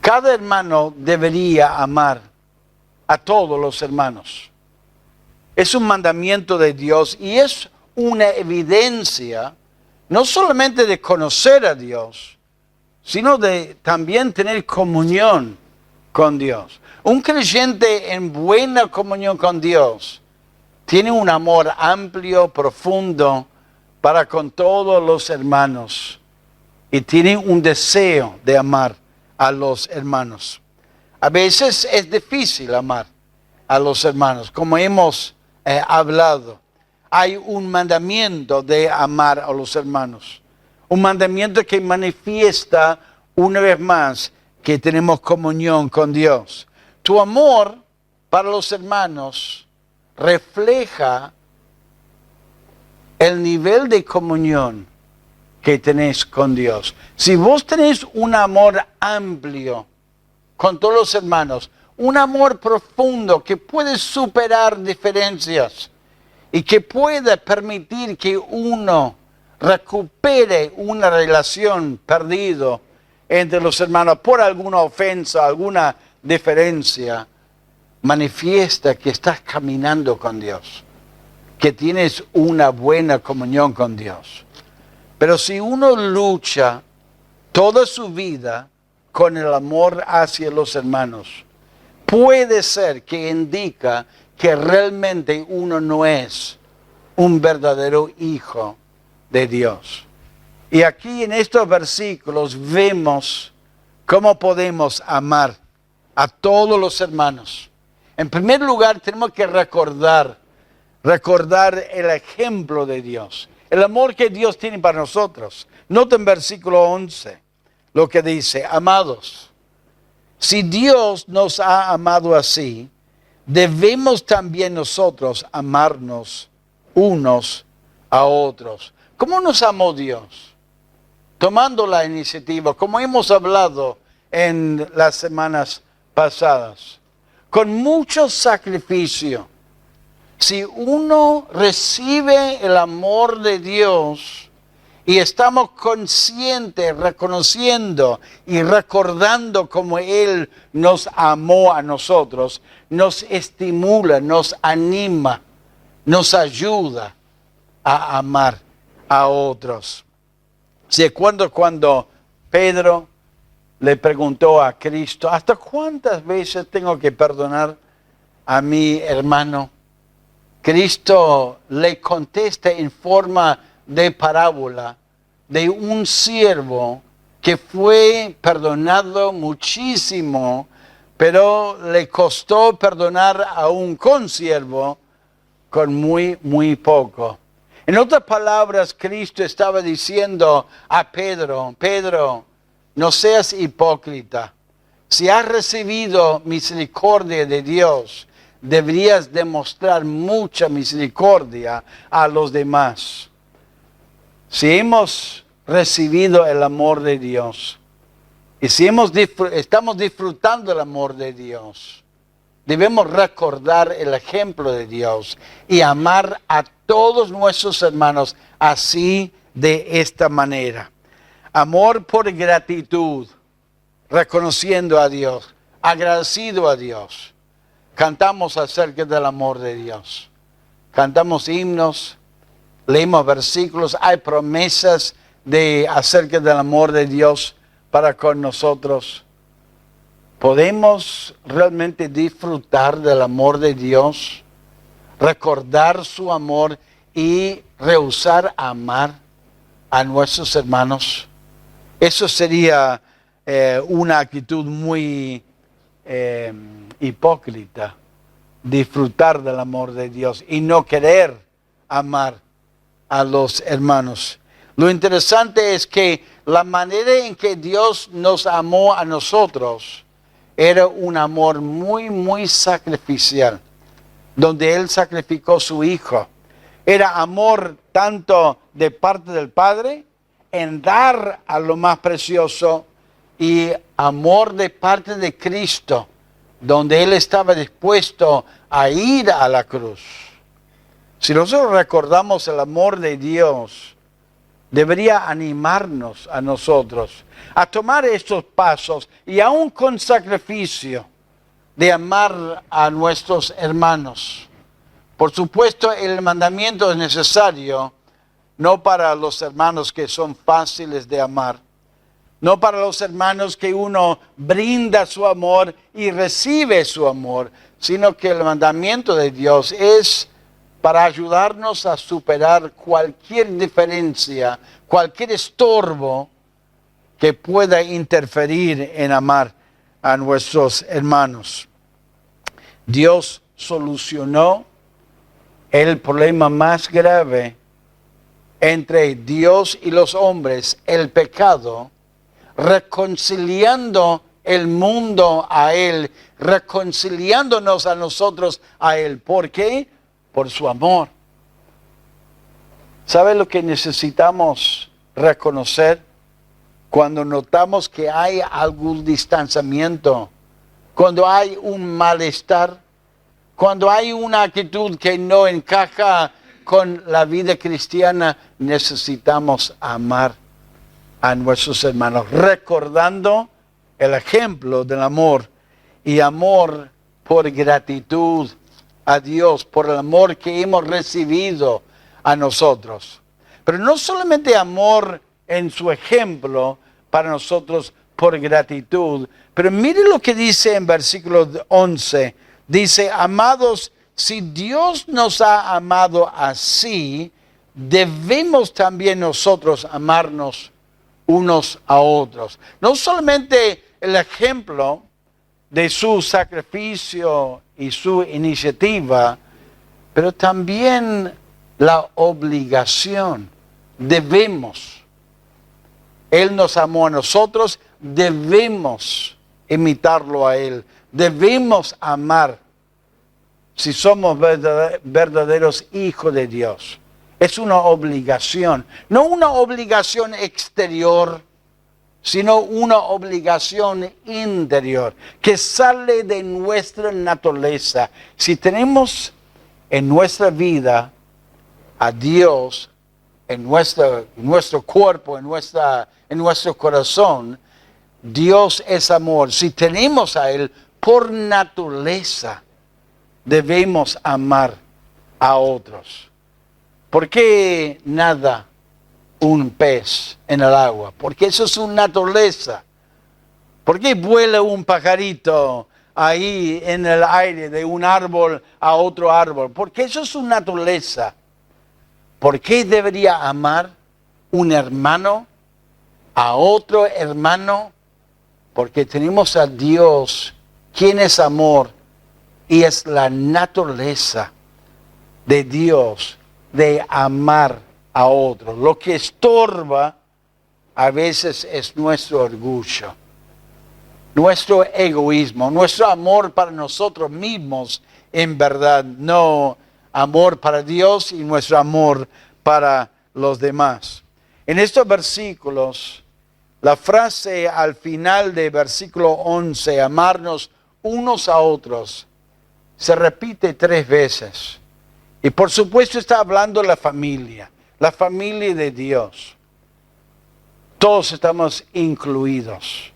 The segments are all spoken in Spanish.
Cada hermano debería amar a todos los hermanos. Es un mandamiento de Dios y es una evidencia no solamente de conocer a Dios, sino de también tener comunión con Dios. Un creyente en buena comunión con Dios tiene un amor amplio, profundo para con todos los hermanos y tiene un deseo de amar a los hermanos. A veces es difícil amar a los hermanos, como hemos hablado. Hay un mandamiento de amar a los hermanos. Un mandamiento que manifiesta una vez más que tenemos comunión con Dios. Tu amor para los hermanos refleja el nivel de comunión que tenés con Dios. Si vos tenés un amor amplio con todos los hermanos, un amor profundo que puede superar diferencias y que puede permitir que uno recupere una relación perdida entre los hermanos por alguna ofensa, alguna diferencia, manifiesta que estás caminando con Dios, que tienes una buena comunión con Dios. Pero si uno lucha toda su vida con el amor hacia los hermanos, puede ser que indica que realmente uno no es un verdadero hijo de Dios. Y aquí en estos versículos vemos cómo podemos amar a todos los hermanos. En primer lugar, tenemos que recordar el ejemplo de Dios, el amor que Dios tiene para nosotros. Nota en versículo 11 lo que dice: amados, si Dios nos ha amado así, debemos también nosotros amarnos unos a otros. ¿Cómo nos amó Dios? Tomando la iniciativa, como hemos hablado en las semanas pasadas, con mucho sacrificio. Si uno recibe el amor de Dios y estamos conscientes, reconociendo y recordando cómo Él nos amó a nosotros, nos estimula, nos anima, nos ayuda a amar a otros. ¿Se acuerdan cuando Pedro le preguntó a Cristo: ¿hasta cuántas veces tengo que perdonar a mi hermano? Cristo le contesta en forma de parábola de un siervo que fue perdonado muchísimo, pero le costó perdonar a un consiervo con muy poco. En otras palabras, Cristo estaba diciendo a Pedro: Pedro, no seas hipócrita. Si has recibido misericordia de Dios, deberías demostrar mucha misericordia a los demás. Si hemos recibido el amor de Dios y si estamos disfrutando el amor de Dios, debemos recordar el ejemplo de Dios y amar a todos nuestros hermanos así, de esta manera. Amor por gratitud, reconociendo a Dios, agradecido a Dios. Cantamos acerca del amor de Dios. Cantamos himnos, leemos versículos, hay promesas acerca del amor de Dios para con nosotros. ¿Podemos realmente disfrutar del amor de Dios, recordar su amor y rehusar amar a nuestros hermanos? Eso sería una actitud muy hipócrita, disfrutar del amor de Dios y no querer amar a los hermanos. Lo interesante es que la manera en que Dios nos amó a nosotros era un amor muy sacrificial, donde Él sacrificó a su Hijo. Era amor tanto de parte del Padre en dar a lo más precioso, y amor de parte de Cristo, donde Él estaba dispuesto a ir a la cruz. Si nosotros recordamos el amor de Dios, debería animarnos a nosotros a tomar estos pasos y aún con sacrificio de amar a nuestros hermanos. Por supuesto, el mandamiento es necesario, no para los hermanos que son fáciles de amar, no para los hermanos que uno brinda su amor y recibe su amor, sino que el mandamiento de Dios es para ayudarnos a superar cualquier diferencia, cualquier estorbo que pueda interferir en amar a nuestros hermanos. Dios solucionó el problema más grave entre Dios y los hombres, el pecado, reconciliando el mundo a Él, reconciliándonos a nosotros a Él. ¿Por qué? Por su amor. ¿Sabe lo que necesitamos reconocer cuando notamos que hay algún distanciamiento? Cuando hay un malestar, cuando hay una actitud que no encaja con la vida cristiana, necesitamos amar a nuestros hermanos, recordando el ejemplo del amor y amor por gratitud a Dios, por el amor que hemos recibido a nosotros. Pero no solamente amor en su ejemplo para nosotros por gratitud, pero mire lo que dice en versículo 11. Dice, amados, si Dios nos ha amado así, debemos también nosotros amarnos unos a otros. No solamente el ejemplo de su sacrificio y su iniciativa, pero también la obligación. Debemos. Él nos amó a nosotros, debemos imitarlo a Él. Debemos amar si somos verdaderos hijos de Dios. Es una obligación, no una obligación exterior, sino una obligación interior que sale de nuestra naturaleza. Si tenemos en nuestra vida a Dios, en nuestro cuerpo, en nuestro corazón, Dios es amor. Si tenemos a Él, por naturaleza debemos amar a otros. ¿Por qué nada un pez en el agua? Porque eso es su naturaleza. ¿Por qué vuela un pajarito ahí en el aire de un árbol a otro árbol? Porque eso es su naturaleza. ¿Por qué debería amar un hermano a otro hermano? Porque tenemos a Dios, quien es amor, y es la naturaleza de Dios de amar a otros. Lo que estorba a veces es nuestro orgullo, nuestro egoísmo, nuestro amor para nosotros mismos, en verdad, no amor para Dios y nuestro amor para los demás. En estos versículos, la frase al final de versículo 11, amarnos unos a otros, se repite 3 veces. Y por supuesto está hablando la familia de Dios. Todos estamos incluidos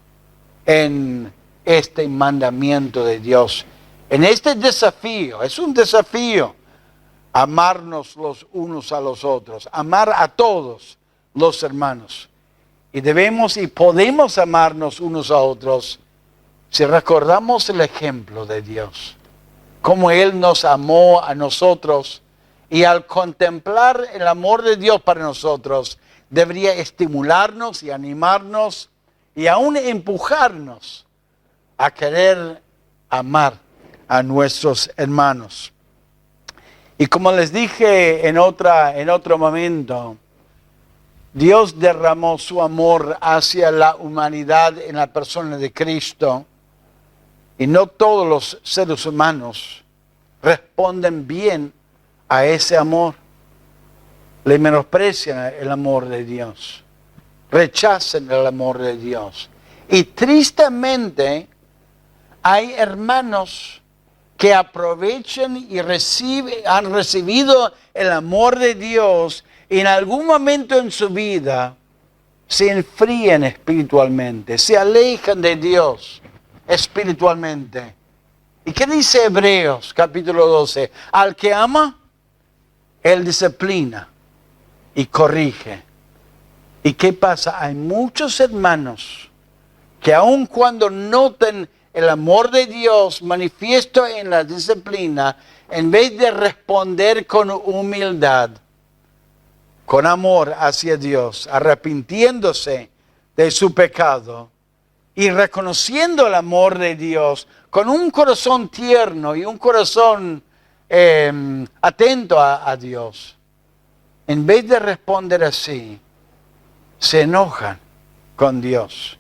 en este mandamiento de Dios, en este desafío. Es un desafío amarnos los unos a los otros, amar a todos los hermanos. Y debemos y podemos amarnos unos a otros si recordamos el ejemplo de Dios, cómo Él nos amó a nosotros, y al contemplar el amor de Dios para nosotros, debería estimularnos y animarnos y aún empujarnos a querer amar a nuestros hermanos. Y como les dije en otro momento, Dios derramó su amor hacia la humanidad en la persona de Cristo, y no todos los seres humanos responden bien a ese amor. Le menosprecian el amor de Dios, rechazan el amor de Dios. Y tristemente hay hermanos que aprovechan y han recibido el amor de Dios en algún momento en su vida se enfrían espiritualmente, se alejan de Dios espiritualmente. ¿Y qué dice Hebreos capítulo 12? Al que ama, Él disciplina y corrige. ¿Y qué pasa? Hay muchos hermanos que aun cuando noten el amor de Dios manifiesto en la disciplina, en vez de responder con humildad, con amor hacia Dios, arrepintiéndose de su pecado y reconociendo el amor de Dios con un corazón tierno y un corazón atento a Dios, en vez de responder así, se enojan con Dios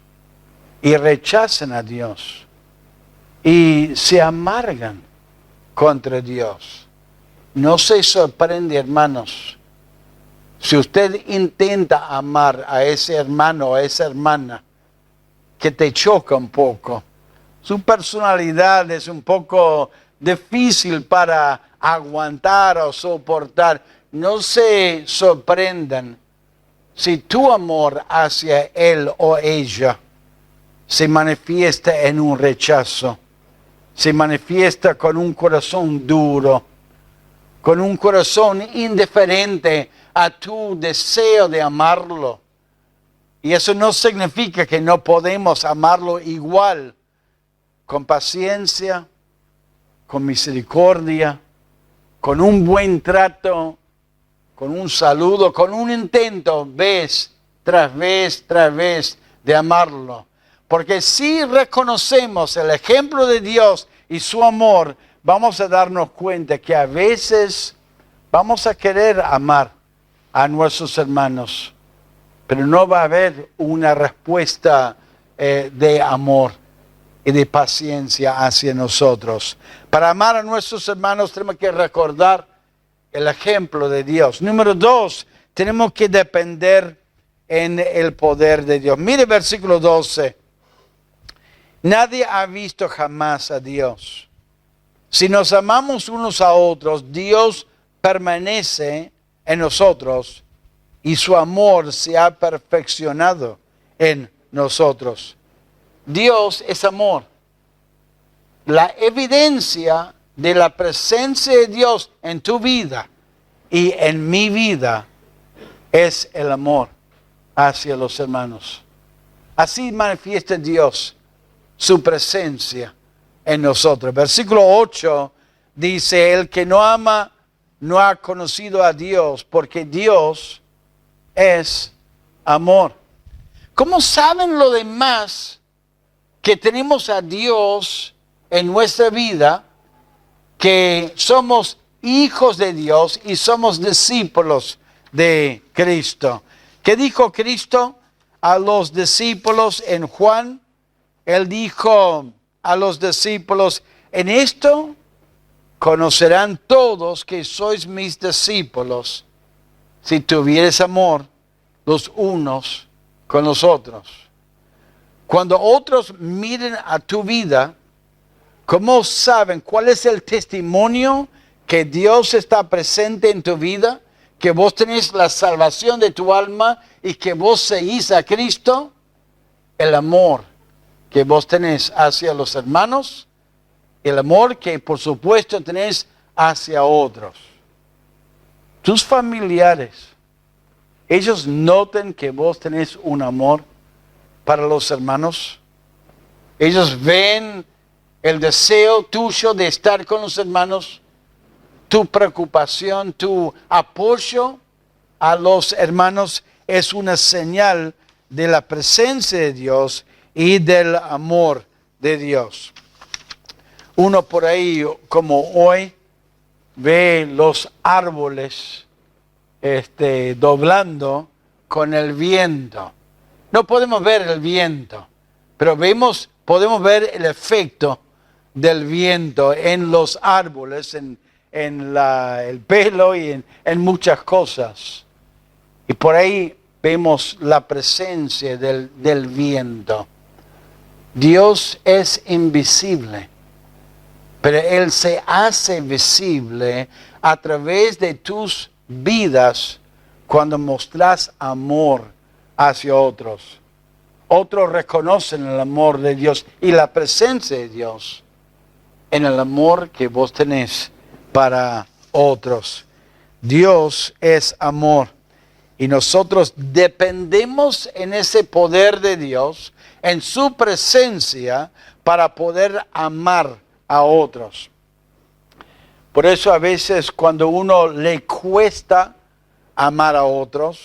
y rechazan a Dios y se amargan contra Dios. No se sorprende, hermanos, si usted intenta amar a ese hermano o a esa hermana que te choca un poco. Su personalidad es un poco difícil para aguantar o soportar. No se sorprendan si tu amor hacia él o ella se manifiesta en un rechazo, se manifiesta con un corazón duro, con un corazón indiferente a tu deseo de amarlo. Y eso no significa que no podemos amarlo igual, con paciencia, con misericordia, con un buen trato, con un saludo, con un intento vez tras vez de amarlo. Porque si reconocemos el ejemplo de Dios y su amor, vamos a darnos cuenta que a veces vamos a querer amar a nuestros hermanos, pero no va a haber una respuesta de amor y de paciencia hacia nosotros. Para amar a nuestros hermanos tenemos que recordar el ejemplo de Dios. Número 2, tenemos que depender en el poder de Dios. Mire versículo 12. Nadie ha visto jamás a Dios. Si nos amamos unos a otros, Dios permanece en nosotros y su amor se ha perfeccionado en nosotros. Dios es amor. La evidencia de la presencia de Dios en tu vida y en mi vida es el amor hacia los hermanos. Así manifiesta Dios su presencia en nosotros. Versículo 8 dice, el que no ama no ha conocido a Dios, porque Dios es amor. ¿Cómo saben los demás que tenemos a Dios en nuestra vida, que somos hijos de Dios y somos discípulos de Cristo? ¿Qué dijo Cristo a los discípulos en Juan? Él dijo a los discípulos, en esto conocerán todos que sois mis discípulos, si tuvieres amor los unos con los otros. Cuando otros miren a tu vida, ¿cómo saben cuál es el testimonio que Dios está presente en tu vida? Que vos tenés la salvación de tu alma y que vos seguís a Cristo. El amor que vos tenés hacia los hermanos, el amor que por supuesto tenés hacia otros. Tus familiares, ellos notan que vos tenés un amor para los hermanos. Ellos ven el deseo tuyo de estar con los hermanos, tu preocupación, tu apoyo a los hermanos es una señal de la presencia de Dios y del amor de Dios. Uno por ahí, como hoy, ve los árboles doblando con el viento. No podemos ver el viento, pero podemos ver el efecto del viento en los árboles, en el pelo y en muchas cosas. Y por ahí vemos la presencia del viento. Dios es invisible, pero Él se hace visible a través de tus vidas cuando mostrás amor hacia otros. Otros reconocen el amor de Dios y la presencia de Dios en el amor que vos tenés para otros. Dios es amor y nosotros dependemos en ese poder de Dios, en su presencia, para poder amar a otros. Por eso a veces cuando uno le cuesta amar a otros,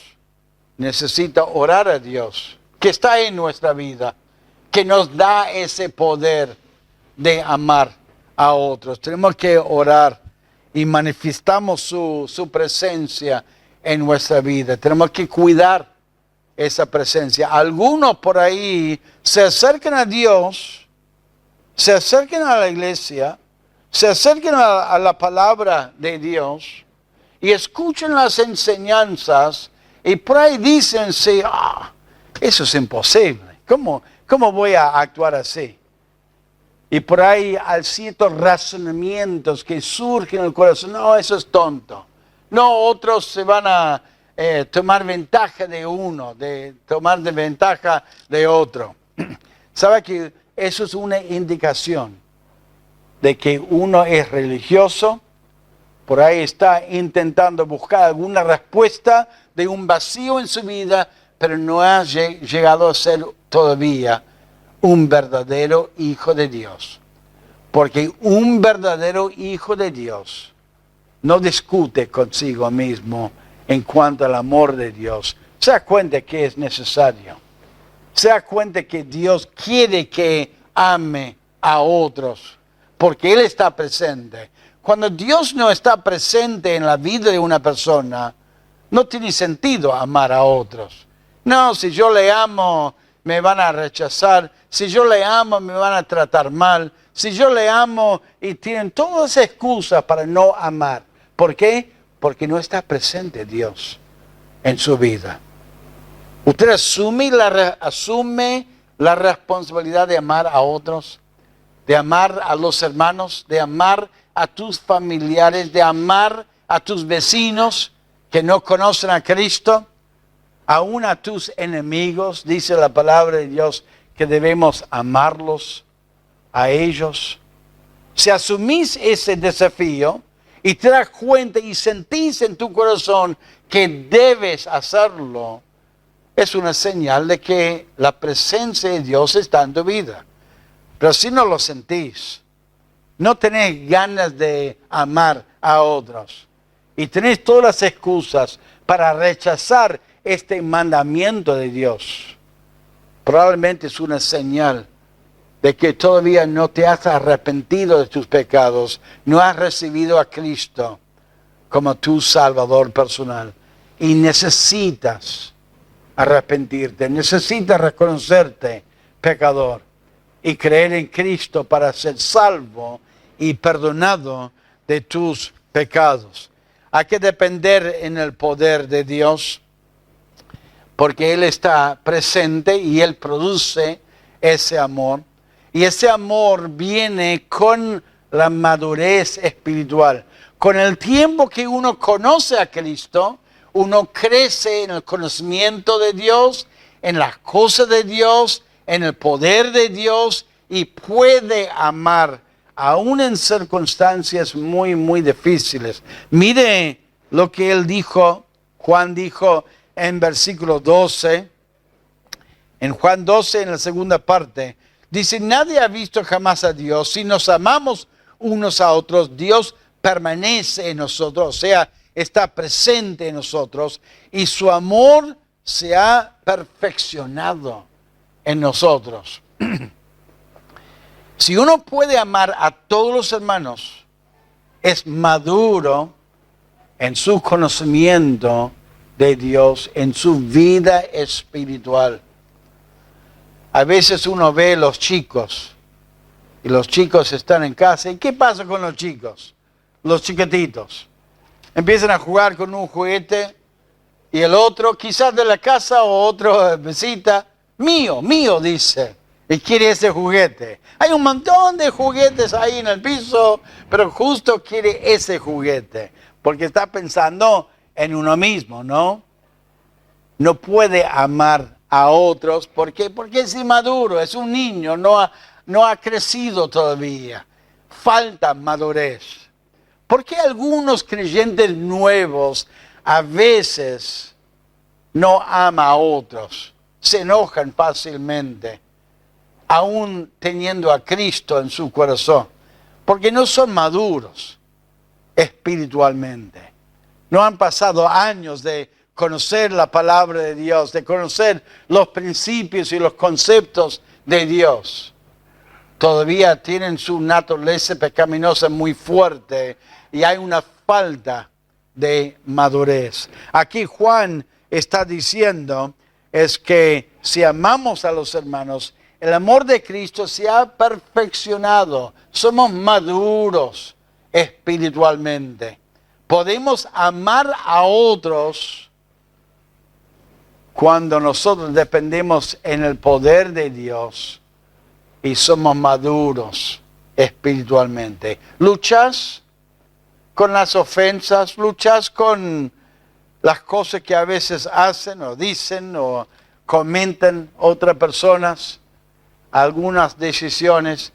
necesita orar a Dios, que está en nuestra vida, que nos da ese poder de amar a otros. Tenemos que orar y manifestamos su presencia en nuestra vida. Tenemos que cuidar esa presencia. Algunos por ahí se acercan a Dios, se acercan a la iglesia, se acercan a la palabra de Dios y escuchan las enseñanzas y por ahí dicen, sí, eso es imposible. ¿Cómo voy a actuar así? Y por ahí hay ciertos razonamientos que surgen en el corazón. No, eso es tonto. No, otros se van a tomar ventaja de uno, de tomar de ventaja de otro. ¿Sabe que eso es una indicación de que uno es religioso? Por ahí está intentando buscar alguna respuesta de un vacío en su vida, pero no ha llegado a ser todavía un verdadero hijo de Dios. Porque un verdadero hijo de Dios no discute consigo mismo en cuanto al amor de Dios. Se da cuenta que es necesario. Se da cuenta que Dios quiere que ame a otros, porque Él está presente. Cuando Dios no está presente en la vida de una persona, no tiene sentido amar a otros. No, si yo le amo, me van a rechazar. Si yo le amo, me van a tratar mal. Si yo le amo, y tienen todas esas excusas para no amar. ¿Por qué? Porque no está presente Dios en su vida. ¿Usted asume la responsabilidad de amar a otros? De amar a los hermanos, de amar a tus familiares, de amar a tus vecinos que no conocen a Cristo, aún a tus enemigos? Dice la palabra de Dios que debemos amarlos a ellos. Si asumís ese desafío y te das cuenta y sentís en tu corazón que debes hacerlo, es una señal de que la presencia de Dios está en tu vida. Pero si no lo sentís, no tenés ganas de amar a otros y tenés todas las excusas para rechazar este mandamiento de Dios, probablemente es una señal de que todavía no te has arrepentido de tus pecados, no has recibido a Cristo como tu Salvador personal y necesitas arrepentirte, necesitas reconocerte pecador y creer en Cristo para ser salvo y perdonado de tus pecados. Hay que depender en el poder de Dios, porque Él está presente y Él produce ese amor. Y ese amor viene con la madurez espiritual. Con el tiempo que uno conoce a Cristo, uno crece en el conocimiento de Dios, en las cosas de Dios, en el poder de Dios, y puede amar aún en circunstancias muy, muy difíciles. Mire lo que él dijo, Juan dijo en versículo 12, en Juan 12, en la segunda parte, dice: nadie ha visto jamás a Dios. Si nos amamos unos a otros, Dios permanece en nosotros, o sea, está presente en nosotros, y su amor se ha perfeccionado en nosotros. Si uno puede amar a todos los hermanos, es maduro en su conocimiento de Dios, en su vida espiritual. A veces uno ve los chicos, y los chicos están en casa. ¿Y qué pasa con los chicos? Los chiquititos. Empiezan a jugar con un juguete, y el otro, quizás de la casa o otro visita, mío, dice, y quiere ese juguete. Hay un montón de juguetes ahí en el piso, pero justo quiere ese juguete, porque está pensando en uno mismo, ¿no? no puede amar a otros. ¿Por qué? Porque es inmaduro, es un niño, no ha crecido todavía. Falta madurez. ¿Por qué algunos creyentes nuevos a veces no aman a otros? Se enojan fácilmente, aún teniendo a Cristo en su corazón. Porque no son maduros espiritualmente. No han pasado años de conocer la palabra de Dios, de conocer los principios y los conceptos de Dios. Todavía tienen su naturaleza pecaminosa muy fuerte y hay una falta de madurez. Aquí Juan está diciendo es que si amamos a los hermanos, el amor de Cristo se ha perfeccionado. Somos maduros espiritualmente. Podemos amar a otros cuando nosotros dependemos en el poder de Dios y somos maduros espiritualmente. Luchas con las ofensas, luchas con las cosas que a veces hacen o dicen o comentan otras personas, algunas decisiones.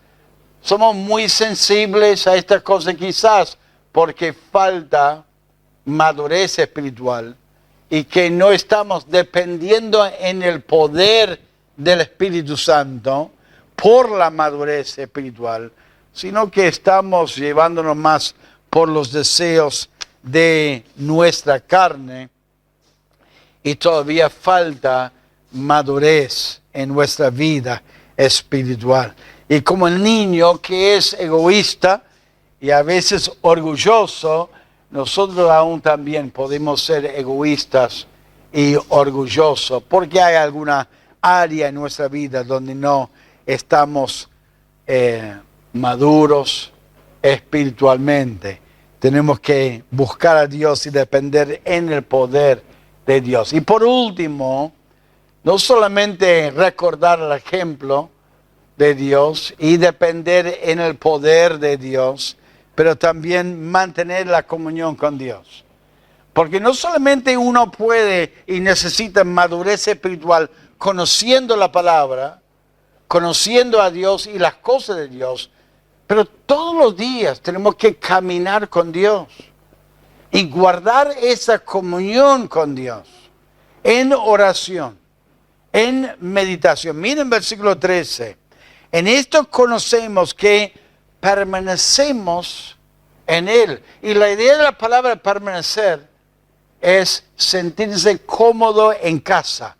Somos muy sensibles a estas cosas quizás porque falta madurez espiritual y que no estamos dependiendo en el poder del Espíritu Santo por la madurez espiritual, sino que estamos llevándonos más por los deseos de nuestra carne y todavía falta madurez en nuestra vida espiritual. Y como el niño que es egoísta y a veces orgulloso, nosotros aún también podemos ser egoístas y orgullosos, porque hay alguna área en nuestra vida donde no estamos maduros espiritualmente. Tenemos que buscar a Dios y depender en el poder de Dios. Y por último, no solamente recordar el ejemplo de Dios y depender en el poder de Dios, pero también mantener la comunión con Dios. Porque no solamente uno puede y necesita madurez espiritual conociendo la palabra, conociendo a Dios y las cosas de Dios, pero todos los días tenemos que caminar con Dios y guardar esa comunión con Dios en oración, en meditación. Miren versículo 13. En esto conocemos que permanecemos en Él. Y la idea de la palabra permanecer es sentirse cómodo en casa,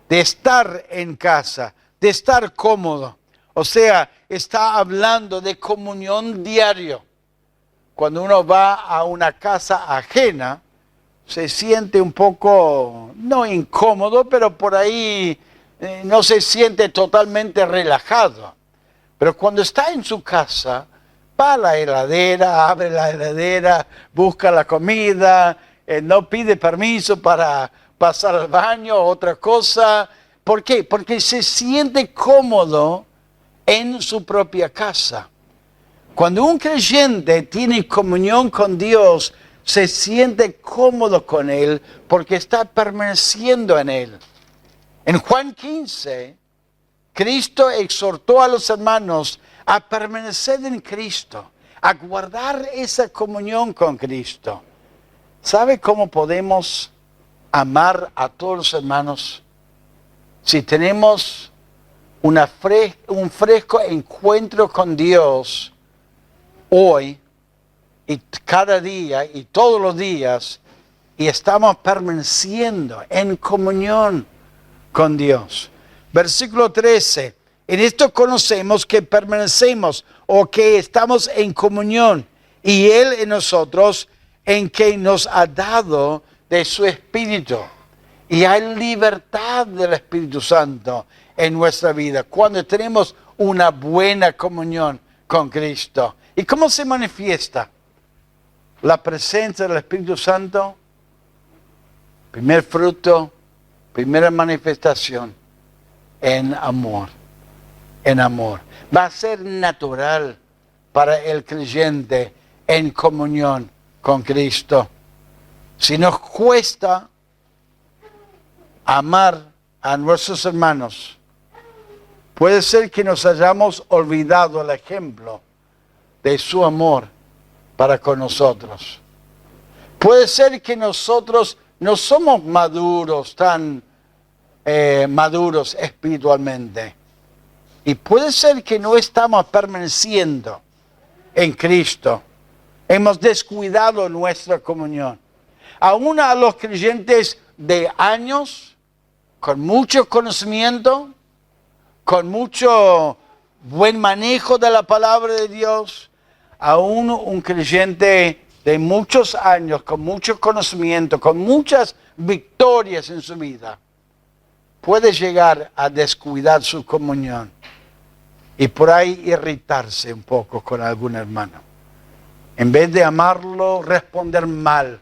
de estar en casa, de estar cómodo. O sea, está hablando de comunión diario. Cuando uno va a una casa ajena, se siente un poco, no incómodo, pero por ahí no se siente totalmente relajado. Pero cuando está en su casa, va a la heladera, abre la heladera, busca la comida, no pide permiso para pasar al baño o otra cosa. ¿Por qué? Porque se siente cómodo en su propia casa. Cuando un creyente tiene comunión con Dios, se siente cómodo con Él porque está permaneciendo en Él. En Juan 15, Cristo exhortó a los hermanos a permanecer en Cristo, a guardar esa comunión con Cristo. ¿Sabe cómo podemos amar a todos los hermanos? Si tenemos un fresco encuentro con Dios hoy y cada día y todos los días y estamos permaneciendo en comunión con Dios. Versículo 13. En esto conocemos que permanecemos o que estamos en comunión y Él en nosotros, en que nos ha dado de su Espíritu. Y hay libertad del Espíritu Santo en nuestra vida cuando tenemos una buena comunión con Cristo. ¿Y cómo se manifiesta la presencia del Espíritu Santo? Primer fruto, primera manifestación, en amor. En amor. Va a ser natural para el creyente en comunión con Cristo. Si nos cuesta, amar a nuestros hermanos, puede ser que nos hayamos olvidado el ejemplo de su amor para con nosotros. Puede ser que nosotros no somos maduros, tan maduros espiritualmente. Y puede ser que no estamos permaneciendo en Cristo. Hemos descuidado nuestra comunión. Aún a los creyentes de años, con mucho conocimiento, con mucho buen manejo de la palabra de Dios, aún un creyente de muchos años, con mucho conocimiento, con muchas victorias en su vida, puede llegar a descuidar su comunión y por ahí irritarse un poco con algún hermano. En vez de amarlo, responder mal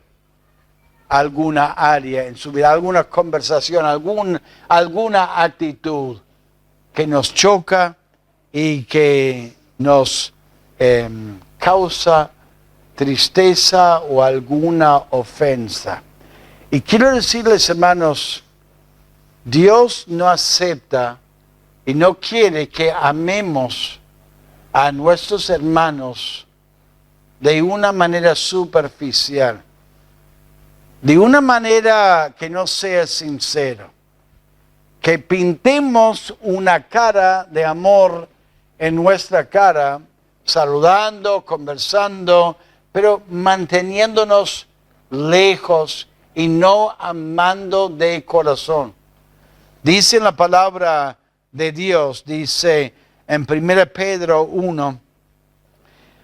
a alguna área en su vida, alguna conversación, alguna actitud que nos choca y que nos causa tristeza o alguna ofensa. Y quiero decirles, hermanos, Dios no acepta y no quiere que amemos a nuestros hermanos de una manera superficial, de una manera que no sea sincero, que pintemos una cara de amor en nuestra cara, saludando, conversando, pero manteniéndonos lejos y no amando de corazón. Dice en la palabra de Dios, dice en 1 Pedro 1,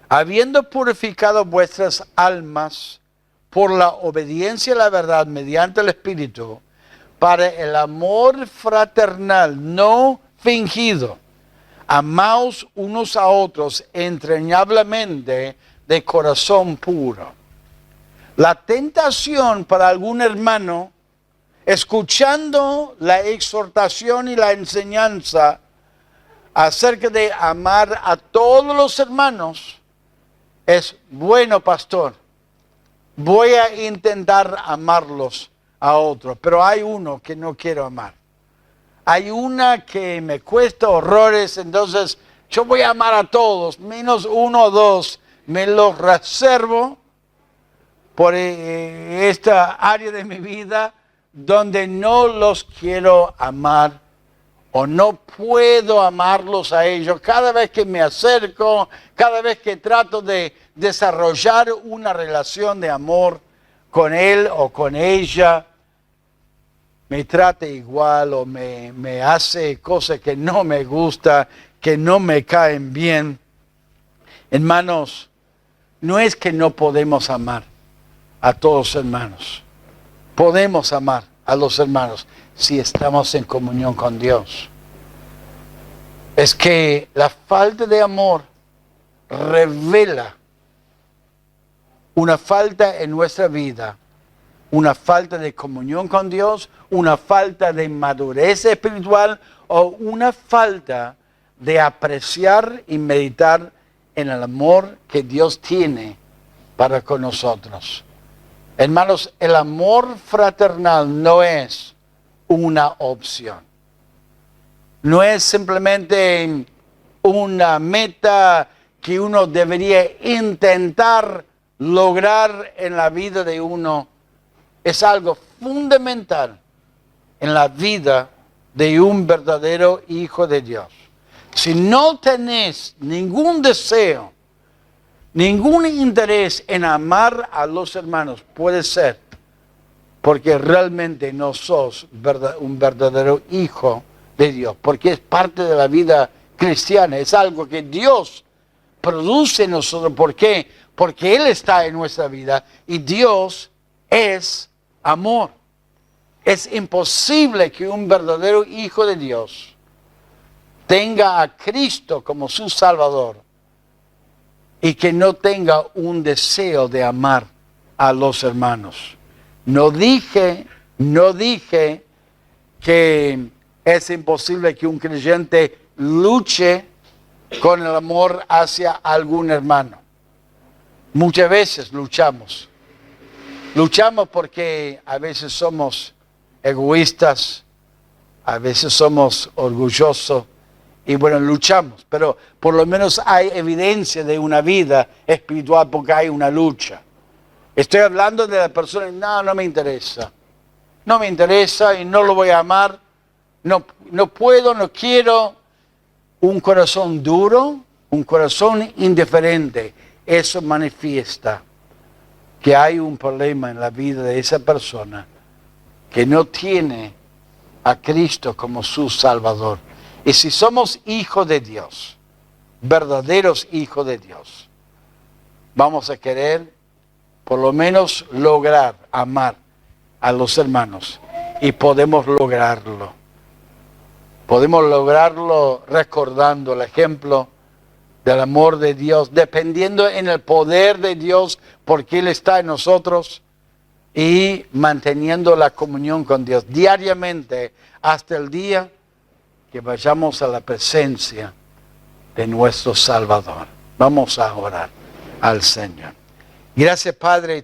habiendo purificado vuestras almas por la obediencia a la verdad mediante el Espíritu, para el amor fraternal no fingido, amaos unos a otros entrañablemente de corazón puro. La tentación para algún hermano, escuchando la exhortación y la enseñanza acerca de amar a todos los hermanos, es: bueno, pastor, voy a intentar amarlos a otros, pero hay uno que no quiero amar. Hay una que me cuesta horrores, entonces yo voy a amar a todos, menos uno o dos, me los reservo por esta área de mi vida donde no los quiero amar o no puedo amarlos a ellos. Cada vez que me acerco, cada vez que trato de desarrollar una relación de amor con él o con ella, me trata igual o me hace cosas que no me gusta, que no me caen bien. Hermanos, no es que no podemos amar a todos los hermanos. Podemos amar a los hermanos si estamos en comunión con Dios. Es que la falta de amor revela una falta en nuestra vida, una falta de comunión con Dios, una falta de madurez espiritual o una falta de apreciar y meditar en el amor que Dios tiene para con nosotros. Hermanos, el amor fraternal no es una opción. No es simplemente una meta que uno debería intentar lograr en la vida de uno. Es algo fundamental en la vida de un verdadero hijo de Dios. Si no tenés ningún deseo, ningún interés en amar a los hermanos, puede ser porque realmente no sos un verdadero hijo de Dios, porque es parte de la vida cristiana, es algo que Dios produce en nosotros. ¿Por qué? Porque Él está en nuestra vida y Dios es amor. Es imposible que un verdadero hijo de Dios tenga a Cristo como su Salvador y que no tenga un deseo de amar a los hermanos. No dije que es imposible que un creyente luche con el amor hacia algún hermano. Muchas veces luchamos. Luchamos porque a veces somos egoístas, a veces somos orgullosos y bueno, luchamos, pero por lo menos hay evidencia de una vida espiritual porque hay una lucha. Estoy hablando de la persona, no me interesa. No me interesa y no lo voy a amar. No puedo, no quiero. Un corazón duro, un corazón indiferente. Eso manifiesta que hay un problema en la vida de esa persona que no tiene a Cristo como su Salvador. Y si somos hijos de Dios, verdaderos hijos de Dios, vamos a querer por lo menos lograr amar a los hermanos. Y podemos lograrlo. Podemos lograrlo recordando el ejemplo del amor de Dios, dependiendo en el poder de Dios, porque Él está en nosotros, y manteniendo la comunión con Dios diariamente hasta el día que vayamos a la presencia de nuestro Salvador. Vamos a orar al Señor. Gracias, Padre.